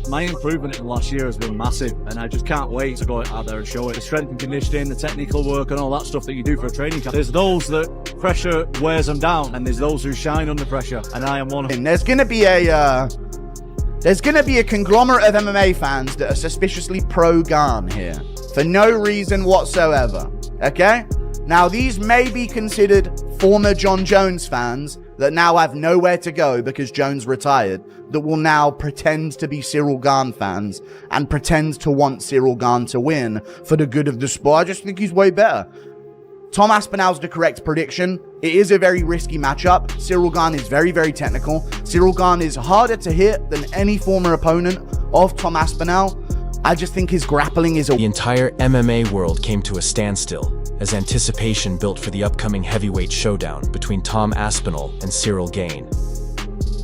My improvement in the last year has been massive, and I just can't wait to go out there and show it. The strength and conditioning, the technical work, and all that stuff that you do for a training camp. There's those that pressure wears them down, and there's those who shine under pressure, and I am one of them. There's going to be a conglomerate of MMA fans that are suspiciously pro-Gane here for no reason whatsoever. Okay? Now, these may be considered former John Jones fans that now have nowhere to go because Jones retired, that will now pretend to be Ciryl Gane fans and pretend to want Ciryl Gane to win for the good of the sport. I just think he's way better. Tom Aspinall's the correct prediction. It is a very risky matchup. Ciryl Gane is very, very technical. Ciryl Gane is harder to hit than any former opponent of Tom Aspinall. I just think his grappling is The entire MMA world came to a standstill as anticipation built for the upcoming heavyweight showdown between Tom Aspinall and Ciryl Gane.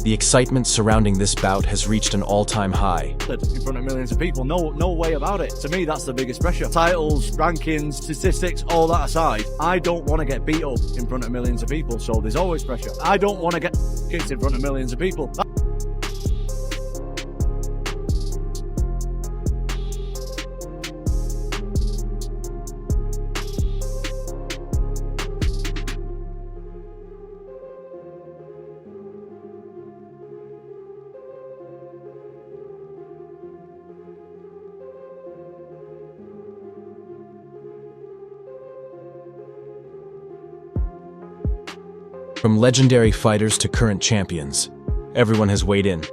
The excitement surrounding this bout has reached an all-time high. In front of millions of people, no way about it. To me, that's the biggest pressure. Titles, rankings, statistics, all that aside, I don't want to get beat up in front of millions of people, so there's always pressure. I don't want to get kicked in front of millions of people. From legendary fighters to current champions, everyone has weighed in.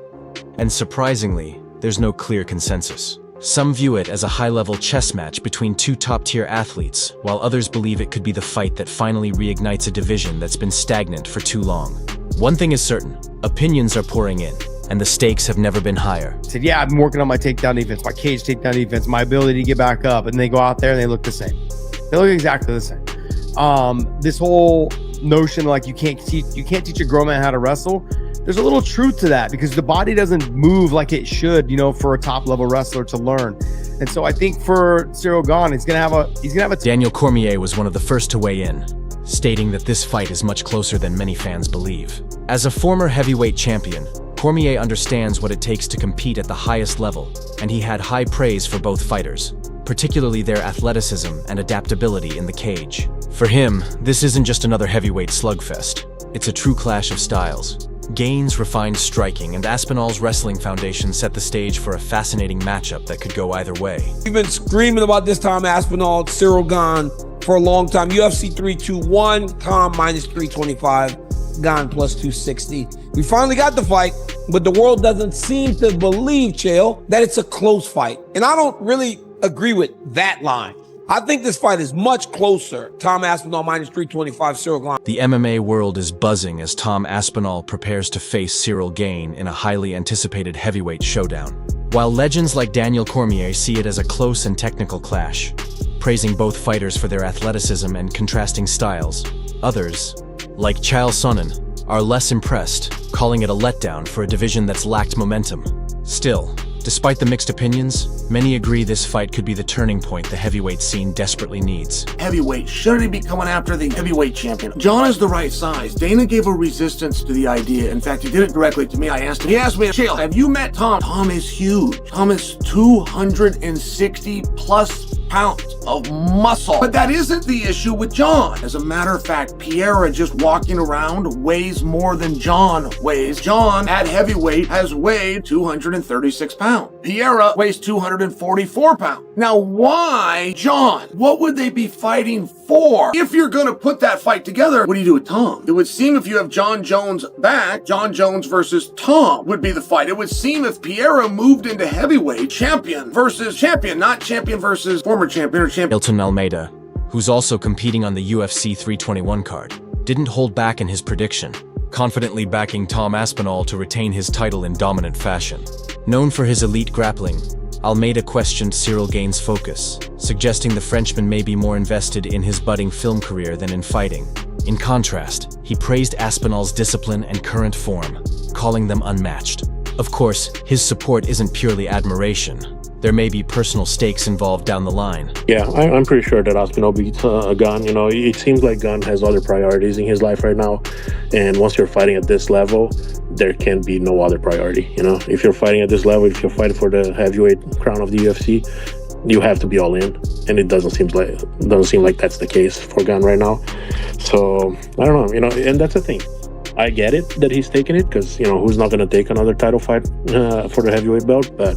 And surprisingly, there's no clear consensus. Some view it as a high-level chess match between two top-tier athletes, while others believe it could be the fight that finally reignites a division that's been stagnant for too long. One thing is certain, opinions are pouring in, and the stakes have never been higher. Said, yeah, I've been working on my takedown defense, my cage takedown defense, my ability to get back up, and they go out there and they look the same. They look exactly the same. This whole notion like you can't teach a grown man how to wrestle, there's a little truth to that because the body doesn't move like it should, for a top level wrestler to learn. And so I think for Ciryl Gane, he's gonna have a Daniel Cormier was one of the first to weigh in, stating that this fight is much closer than many fans believe. As a former heavyweight champion, Cormier understands what it takes to compete at the highest level, and he had high praise for both fighters, particularly their athleticism and adaptability in the cage. For him, this isn't just another heavyweight slugfest. It's a true clash of styles. Gane's refined striking and Aspinall's wrestling foundation set the stage for a fascinating matchup that could go either way. We've been screaming about this Tom Aspinall, Ciryl Gane for a long time. UFC 321, Tom minus 325, Gane plus 260. We finally got the fight, but the world doesn't seem to believe, Chael, that it's a close fight. And I don't really agree with that line. I think this fight is much closer. Tom Aspinall minus 325, Ciryl Gane. The MMA world is buzzing as Tom Aspinall prepares to face Ciryl Gane in a highly anticipated heavyweight showdown. While legends like Daniel Cormier see it as a close and technical clash, praising both fighters for their athleticism and contrasting styles, others, like Chael Sonnen, are less impressed, calling it a letdown for a division that's lacked momentum. Still, despite the mixed opinions, many agree this fight could be the turning point the heavyweight scene desperately needs. Heavyweight, shouldn't he be coming after the heavyweight champion? John is the right size. Dana gave a resistance to the idea. In fact, he did it directly to me. I asked him, he asked me, Chael, have you met Tom? Tom is huge. Tom is 260 plus pounds of muscle. But that isn't the issue with John. As a matter of fact, Piera just walking around weighs more than John weighs. John at heavyweight has weighed 236 pounds. Piera weighs 244 pounds. Now, why John? What would they be fighting for? If you're gonna put that fight together, what do you do with Tom? It would seem if you have John Jones back, John Jones versus Tom would be the fight. It would seem if Piera moved into heavyweight, champion versus champion, not champion versus former champion or champion. Hilton Almeida, who's also competing on the UFC 321 card, didn't hold back in his prediction, confidently backing Tom Aspinall to retain his title in dominant fashion. Known for his elite grappling, Almeida questioned Ciryl Gane's focus, suggesting the Frenchman may be more invested in his budding film career than in fighting. In contrast, he praised Aspinall's discipline and current form, calling them unmatched. Of course, his support isn't purely admiration. there may be personal stakes involved down the line. Yeah, I'm pretty sure that Aspinall beats Gane. You know, it seems like Gane has other priorities in his life right now. And once you're fighting at this level, there can be no other priority. You know, if you're fighting at this level, if you're fighting for the heavyweight crown of the UFC, you have to be all in. And it doesn't seem like that's the case for Gane right now. So I don't know, you know, and that's the thing. I get it that he's taking it because, you know, who's not going to take another title fight for the heavyweight belt? But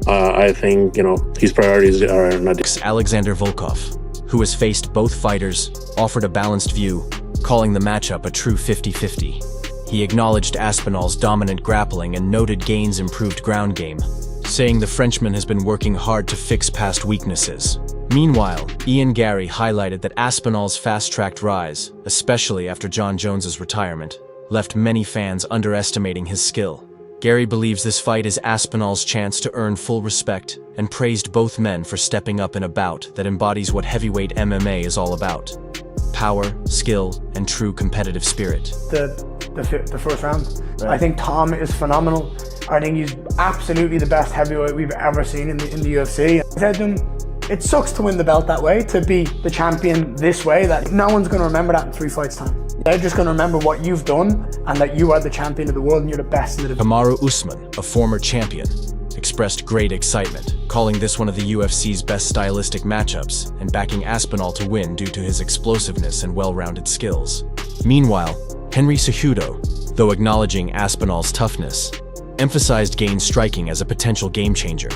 I think, you know, his priorities are not. Alexander Volkov, who has faced both fighters, offered a balanced view, calling the matchup a true 50-50. He acknowledged Aspinall's dominant grappling and noted Gane's improved ground game, saying the Frenchman has been working hard to fix past weaknesses. Meanwhile, Ian Gary highlighted that Aspinall's fast-tracked rise, especially after John Jones's retirement, left many fans underestimating his skill. Gary believes this fight is Aspinall's chance to earn full respect and praised both men for stepping up in a bout that embodies what heavyweight MMA is all about: power, skill, and true competitive spirit. The first round. Right. I think Tom is phenomenal. I think he's absolutely the best heavyweight we've ever seen in the UFC. I said to him, it sucks to win the belt that way, to be the champion this way, that no one's going to remember that in 3 fights' time. They're just going to remember what you've done and that you are the champion of the world and you're the best in the division. Kamaru Usman, a former champion, expressed great excitement, calling this one of the UFC's best stylistic matchups and backing Aspinall to win due to his explosiveness and well-rounded skills. Meanwhile, Henry Cejudo, though acknowledging Aspinall's toughness, emphasized Gane's striking as a potential game-changer.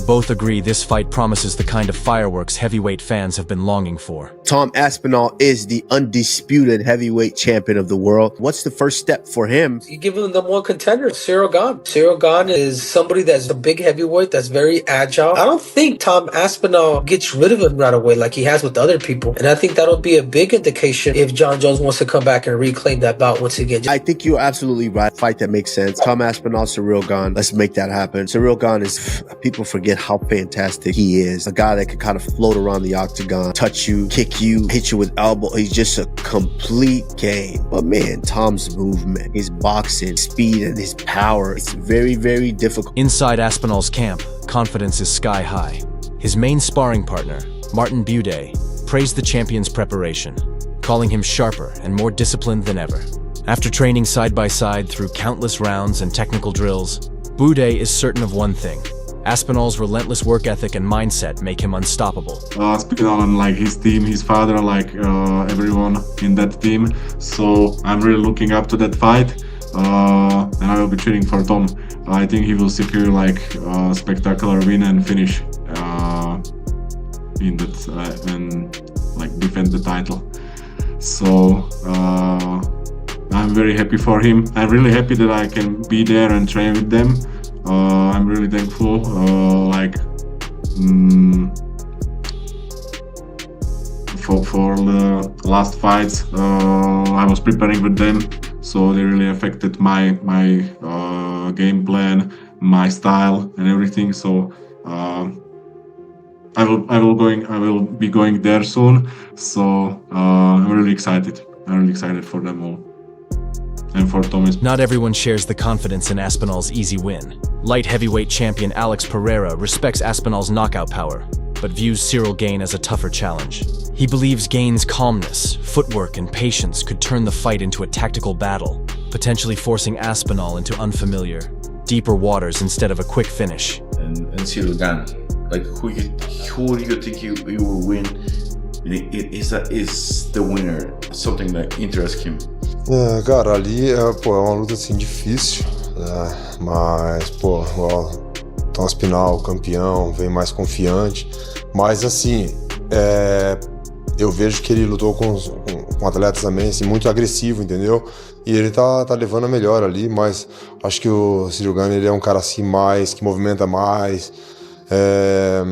Both agree this fight promises the kind of fireworks heavyweight fans have been longing for. Tom Aspinall is the undisputed heavyweight champion of the world. What's the first step for him? You give him the one contender, Ciryl Gane. Ciryl Gane is somebody that's a big heavyweight, that's very agile. I don't think Tom Aspinall gets rid of him right away like he has with other people. And I think that'll be a big indication if John Jones wants to come back and reclaim that bout once again. I think you're absolutely right. Fight that makes sense. Tom Aspinall, Ciryl Gane. Let's make that happen. Ciryl Gane is, people forget how fantastic he is. A guy that can kind of float around the octagon, touch you, kick you, hit you with elbow. He's just a complete game. But man, Tom's movement, his boxing, speed, and his power, it's very, very difficult. Inside Aspinall's camp, confidence is sky high. His main sparring partner, Martin Buday, praised the champion's preparation, calling him sharper and more disciplined than ever. After training side by side through countless rounds and technical drills, Buday is certain of one thing: Aspinall's relentless work ethic and mindset make him unstoppable. Aspinall and like his team, his father, like everyone in that team. So I'm really looking up to that fight, and I will be cheering for Tom. I think he will secure like a spectacular win and finish in that and like defend the title. So I'm very happy for him. I'm really happy that I can be there and train with them. I'm really thankful, for the last fights. I was preparing with them, so they really affected my game plan, my style, and everything. So I will be going there soon. So I'm really excited. I'm really excited for them all. And for Thomas. Not everyone shares the confidence in Aspinall's easy win. Light heavyweight champion Alex Pereira respects Aspinall's knockout power, but views Ciryl Gane as a tougher challenge. He believes Gane's calmness, footwork, and patience could turn the fight into a tactical battle, potentially forcing Aspinall into unfamiliar, deeper waters instead of a quick finish. And Ciryl Gane, like who do you think you will win? Is the winner something that interests him? Cara, ali é uma luta assim difícil, mas o Tom Aspinall, campeão, vem mais confiante, mas assim, eu vejo que ele lutou com atletas também assim, muito agressivo, entendeu? E ele tá levando a melhor ali, mas acho que o Ciryl Gane, ele é um cara assim mais, que movimenta mais. É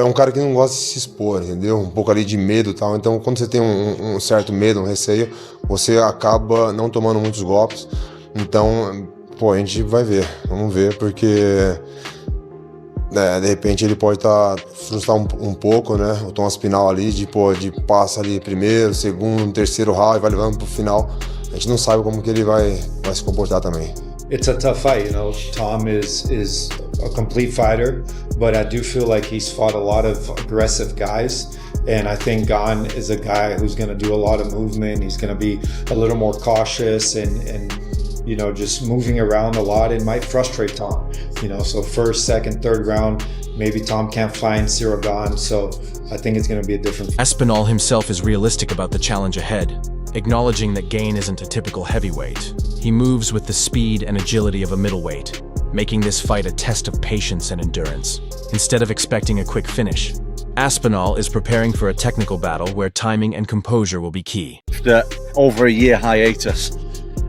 um cara que não gosta de se expor, entendeu? Um pouco ali de medo e tal. Então, quando você tem um certo medo, um receio, você acaba não tomando muitos golpes. Então, a gente vai ver. Vamos ver, porque de repente ele pode frustrar um pouco, né? O Tom Aspinall ali, de passa ali primeiro, segundo, terceiro round e vai levando pro final. A gente não sabe como que ele vai se comportar também. It's a tough fight, you know. Tom is a complete fighter, but I do feel like he's fought a lot of aggressive guys. And I think Gane is a guy who's going to do a lot of movement. He's going to be a little more cautious and you know, just moving around a lot. It might frustrate Tom, you know, so first, second, third round, maybe Tom can't find Ciryl Gane. So I think it's going to be a different. Aspinall himself is realistic about the challenge ahead, acknowledging that Gane isn't a typical heavyweight. He moves with the speed and agility of a middleweight, making this fight a test of patience and endurance. Instead of expecting a quick finish, Aspinall is preparing for a technical battle where timing and composure will be key. After over a year hiatus,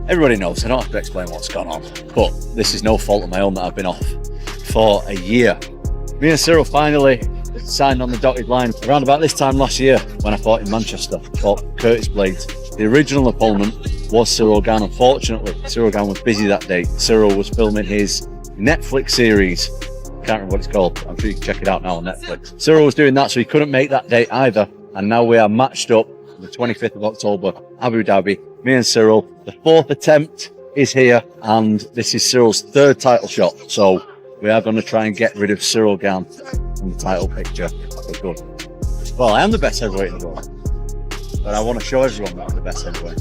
everybody knows, I don't have to explain what's gone on, but this is no fault of my own that I've been off for a year. Me and Ciryl finally signed on the dotted line around about this time last year when I fought in Manchester, fought Curtis Blades. The original opponent was Ciryl Gane. Unfortunately, Ciryl Gane was busy that day. Ciryl was filming his Netflix series. Can't remember what it's called. I'm sure you can check it out now on Netflix. Ciryl was doing that, so he couldn't make that date either. And now we are matched up on the 25th of October, Abu Dhabi. Me and Ciryl. The fourth attempt is here, and this is Cyryl's third title shot. So we are going to try and get rid of Ciryl Gane from the title picture. Okay, good. Well, I am the best heavyweight in the world, but I want to show everyone that I'm the best heavyweight.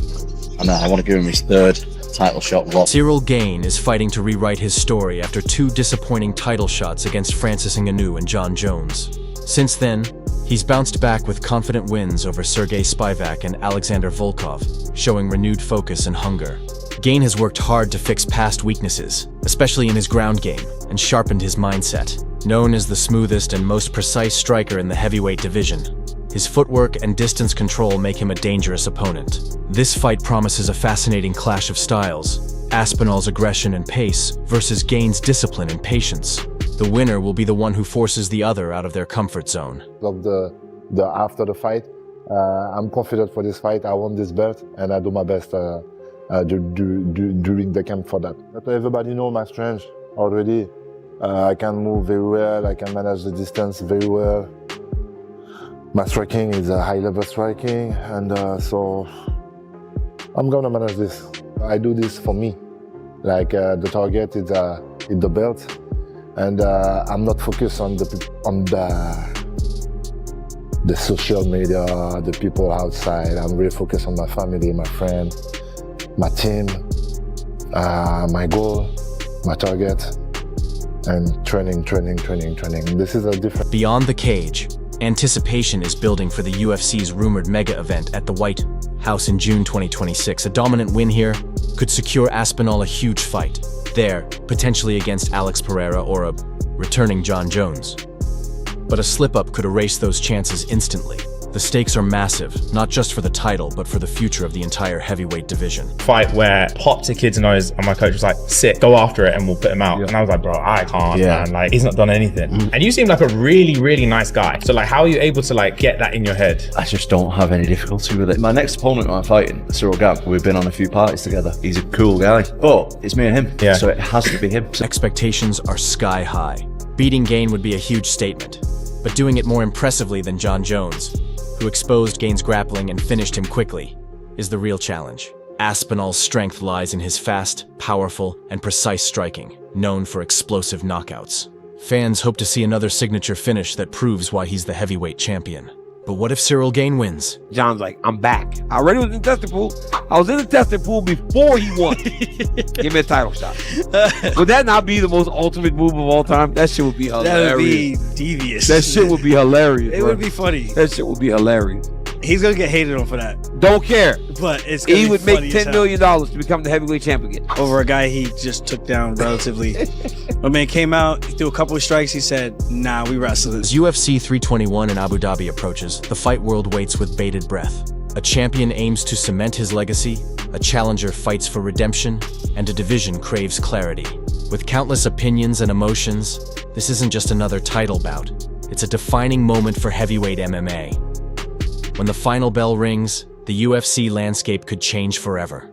And I want to give him his third title shot. Ciryl Gane is fighting to rewrite his story after two disappointing title shots against Francis Ngannou and Jon Jones. Since then, he's bounced back with confident wins over Sergey Spivak and Alexander Volkov, showing renewed focus and hunger. Gane has worked hard to fix past weaknesses, especially in his ground game, and sharpened his mindset. Known as the smoothest and most precise striker in the heavyweight division, his footwork and distance control make him a dangerous opponent. This fight promises a fascinating clash of styles, Aspinall's aggression and pace versus Gane's discipline and patience. The winner will be the one who forces the other out of their comfort zone. After the fight, I'm confident for this fight. I want this belt, and I do my best during the camp for that. But everybody knows my strength already. I can move very well. I can manage the distance very well. My striking is a high-level striking, and so I'm gonna manage this. I do this for me. Like the target is the belt, and I'm not focused on the social media, the people outside. I'm really focused on my family, my friend, my team, my goal, my target, and training. This is a different. Beyond the cage, anticipation is building for the UFC's rumored mega event at the White House in June 2026. A dominant win here could secure Aspinall a huge fight, there, potentially against Alex Pereira or a returning Jon Jones. But a slip-up could erase those chances instantly. The stakes are massive, not just for the title, but for the future of the entire heavyweight division. Fight where popped a kid's nose and my coach was like, sit, go after it and we'll put him out. And I was like, bro, I can't, man. Like, he's not done anything. And you seem like a really, really nice guy. So like, how are you able to like get that in your head? I just don't have any difficulty with it. My next opponent I'm fighting, Ciryl Gane, we've been on a few parties together. He's a cool guy, but it's me and him. So it has to be him. Expectations are sky high. Beating Gane would be a huge statement, but doing it more impressively than Jon Jones, who exposed Gane's grappling and finished him quickly, is the real challenge. Aspinall's strength lies in his fast, powerful, and precise striking, known for explosive knockouts. Fans hope to see another signature finish that proves why he's the heavyweight champion. But what if Ciryl Gane wins? John's like, I'm back. I already was in the testing pool. I was in the testing pool before he won. Give me a title shot. Would that not be the most ultimate move of all time? That shit would be hilarious. That would be devious. That shit would be hilarious. It would be funny. That shit would be hilarious. He's gonna get hated on for that. Don't care. But it's gonna he be would funny make $10 million to become the heavyweight champion over a guy he just took down relatively. My man came out, he threw a couple of strikes. He said, "Nah, we wrestle." As UFC 321 in Abu Dhabi approaches, the fight world waits with bated breath. A champion aims to cement his legacy, a challenger fights for redemption, and a division craves clarity. With countless opinions and emotions, this isn't just another title bout. It's a defining moment for heavyweight MMA. When the final bell rings, the UFC landscape could change forever.